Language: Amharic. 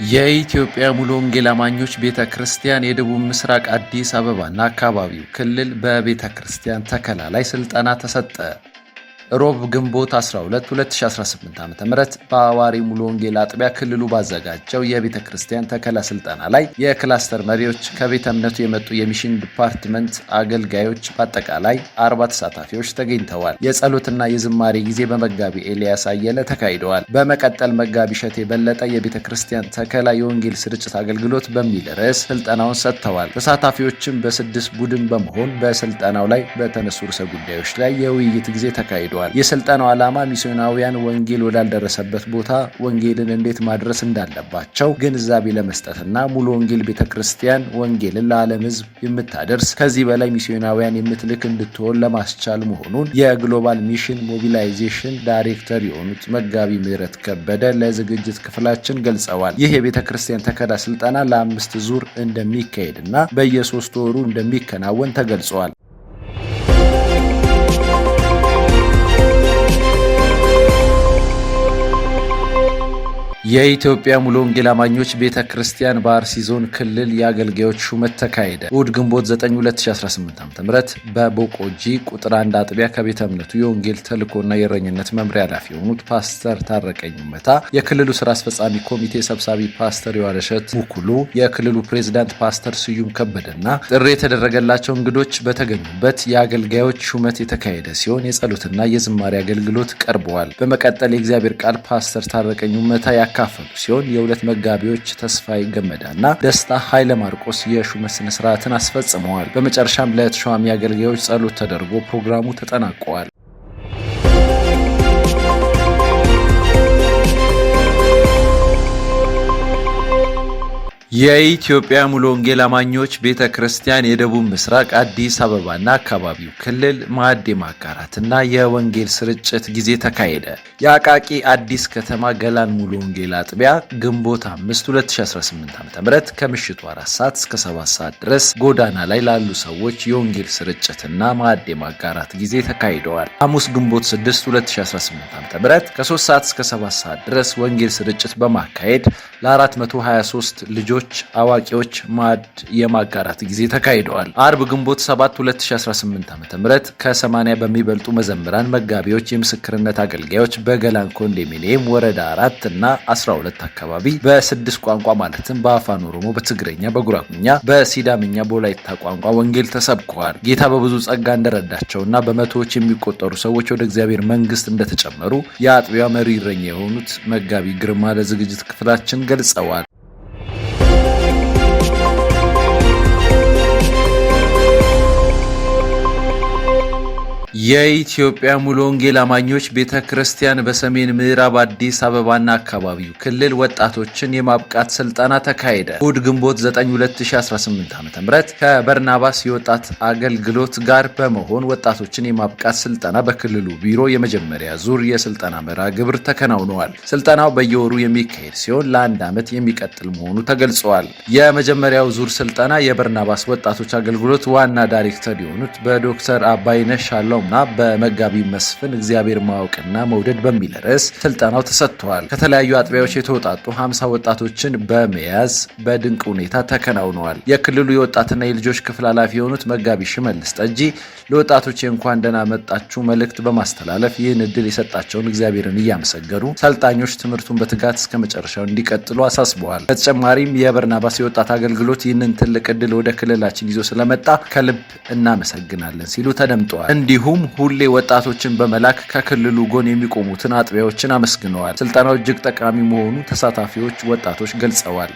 የኢትዮጵያ ሙሉ ወንጌል አማኞች ቤተክርስቲያን የደቡብ ምስራቅ አዲስ አበባና አካባቢው ክልል በቤተክርስቲያን ተከላ ላይ ስልጠና ተሰጠ። ሮብ ግንቦት 12 2018 ዓ.ም በአዋሪ ሙሉ ወንጌል አጥቢያ ክልሉ ባዘጋጀው የቤተክርስቲያን ተከላ ስልጠና ላይ የክላስተር መሪዎች፣ ከቤተ እምነቱ የመጡ የሚሽን ዲፓርትመንት አገልጋዮች በአጠቃላይ 40 ተሳታፊዎች ተገኝተዋል። የጸሎትና የዝማሬ ጊዜ በመጋቢ ኤልያስ አየለ ተካሂደዋል። በመቀጠል መጋቢ ሸቴ በለጠ የቤተክርስቲያን ተከላ የወንጌል ስርጭት አገልግሎት በሚል ርዕስ ስልጠናውን ሰጥተዋል። ተሳታፊዎችም በ6 ቡድን በመሆን በስልጠናው ላይ በተነሱ ርዕሰ ጉዳዮች ላይ የውይይት ጊዜ ተካሂደዋል። የስልጠናው ዓላማ ሚስዮናውያን ወንጌል ወዳልደረሰበት ቦታ ወንጌልን እንዴት ማድረስ እንዳለባቸው ግንዛቤ ለመስጠትና ሙሉ ወንጌል ቤተክርስቲያን ወንጌልን ለዓለም ሕዝብ የምታደርስ ከዚህ በላይ ሚስዮናውያን የምትልክ እንድትሆን ለማስቻል መሆኑን የግሎባል ሚሽን ሞቢላይዜሽን ዳይሬክተር የሆኑት መጋቢ ምህረት ከበደ ለዝግጅት ክፍላችን ገልጸዋል። ይህ የቤተክርስቲያን ተከላ ስልጠና ለ5 ዙር እንደሚካሄድና በየ3 ወሩ እንደሚከናወን ተገልጿል። የኢትዮጵያ ሙሉ ወንጌል አማኞች ቤተክርስቲያን በአርሲ ዞን ክልል የአገልጋዮች ሹመት ተካሄደ። እሁድ ግንቦት 9 2018 ዓ.ም በቦቆጂ ቁጥር 1 አጥቢያ ከቤተ እምነቱ የወንጌል ተልእኮና የእረኝነት መምሪያ ኃላፊ የሆኑት ፓስተር ታረቀኝ መታ፣ የክልሉ ስራ አስፈጻሚ ኮሚቴ ሰብሳቢ ፓስተር የዋለሸት ሙኩሉ፣ የክልሉ ፕሬዝዳንት ፓስተር ስዩም ከበደና ጥሪ የተደረገላቸው እንግዶች በተገኙበት የአገልጋዮች ሹመት የተካሄደ ሲሆን የጸሎትና የዝማሬ አገልግሎት ቀርበዋል። በመቀጠል የእግዚአብሔር ቃል ፓስተር ታረቀኝ መታ ያካፈሉ ሲሆን የሁለት መጋቢዎች ተስፋዬ ገመዳና ደስታ ኃይለ ማርቆስ የሹመት ስነ ስርዓትን አስፈጽመዋል። በመጨረሻም ለተሿሚ አገልጋዮች ጸሎት ተደርጎ ፕሮግራሙ ተጠናቋል። የኢትዮጵያ ሙሉ ወንጌል አማኞች ቤተክርስቲያን የደቡብ ምስራቅ አዲስ አበባና አካባቢው ክልል ማዕድ ማጋራትና የወንጌል ስርጭት ጊዜ ተካሄደ። የአቃቂ አዲስ ከተማ ገላን ሙሉ ወንጌል አጥቢያ ግንቦት 5 2018 ዓ.ም ከምሽቱ 4 ሰዓት እስከ 7 ሰዓት ድረስ ጎዳና ላይ ላሉ ሰዎች የወንጌል ስርጭትና ማዕድ ማጋራት ጊዜ ተካሂደዋል። ሐሙስ ግንቦት 6 2018 ዓ.ም ከ3 ሰዓት እስከ 7 ሰዓት ድረስ ወንጌል ስርጭት በማካሄድ ለ423 ልጆች አዋቂዎች ማዕድ የማጋራት ጊዜ ተካሂደዋል። አርብ ግንቦት 7 2018 ዓ.ም ከ80 በሚበልጡ መዘምራን መጋቢዎች የምስክርነት አገልጋዮች በገላን ኮንዶሚኒየም ወረዳ 4 እና 12 አካባቢ በ6 ቋንቋ ማለትም በአፋን ኦሮሞ፣ በትግረኛ፣ በጉራጉኛ፣ በሲዳምኛ፣ በወላይታ ቋንቋ ወንጌል ተሰብከዋል። ጌታ በብዙ ጸጋ እንደረዳቸውና በመቶዎች የሚቆጠሩ ሰዎች ወደ እግዚአብሔር መንግስት እንደተጨመሩ የአጥቢያ መሪ እረኛ የሆኑት መጋቢ ግርማ ለዝግጅት ክፍላችን ገልጸዋል። የኢትዮጵያ ሙሉ ወንጌል አማኞች ቤተክርስቲያን በሰሜን ምዕራብ አዲስ አበባና አካባቢው ክልል ወጣቶችን የማብቃት ስልጠና ተካሄደ። እሁድ ግንቦት 9 2018 ዓ.ም ከበርናባስ የወጣት አገልግሎት ጋር በመሆን ወጣቶችን የማብቃት ስልጠና በክልሉ ቢሮ የመጀመሪያ ዙር የስልጠና መርሃ ግብር ተከናውነዋል። ስልጠናው በየወሩ የሚካሄድ ሲሆን ለ1 ዓመት የሚቀጥል መሆኑ ተገልጿል። የመጀመሪያው ዙር ስልጠና የበርናባስ ወጣቶች አገልግሎት ዋና ዳይሬክተር የሆኑት በዶክተር አባይነሽ ሻሎም እና በመጋቢ መስፍን እግዚአብሔር ማወቅና መውደድ በሚል ርዕስ ስልጠናው ተሰጥቷል። ከተለያዩ አጥቢያዎች የተውጣጡ 50 ወጣቶችን በመያዝ በድንቅ ሁኔታ ተከናውነዋል። የክልሉ የወጣትና የልጆች ክፍል ኃላፊ የሆኑት መጋቢ ሽመልስ ጠጂ ለወጣቶች እንኳን ደህና መጣችሁ መልእክት በማስተላለፍ ይህን እድል የሰጣቸውን እግዚአብሔርን እያመሰገኑ ሰልጣኞች ትምህርቱን በትጋት እስከ መጨረሻው እንዲቀጥሉ አሳስበዋል። በተጨማሪም የበርናባስ የወጣት አገልግሎት ይህንን ትልቅ እድል ወደ ክልላችን ይዞ ስለመጣ ከልብ እናመሰግናለን ሲሉ ተደምጠዋል። እንዲሁም ሁሌ ወጣቶችን በመላክ ከክልሉ ጎን የሚቆሙትን አጥቢያዎችን አመስግነዋል። ስልጠናው እጅግ ጠቃሚ መሆኑ ተሳታፊዎች ወጣቶች ገልጸዋል።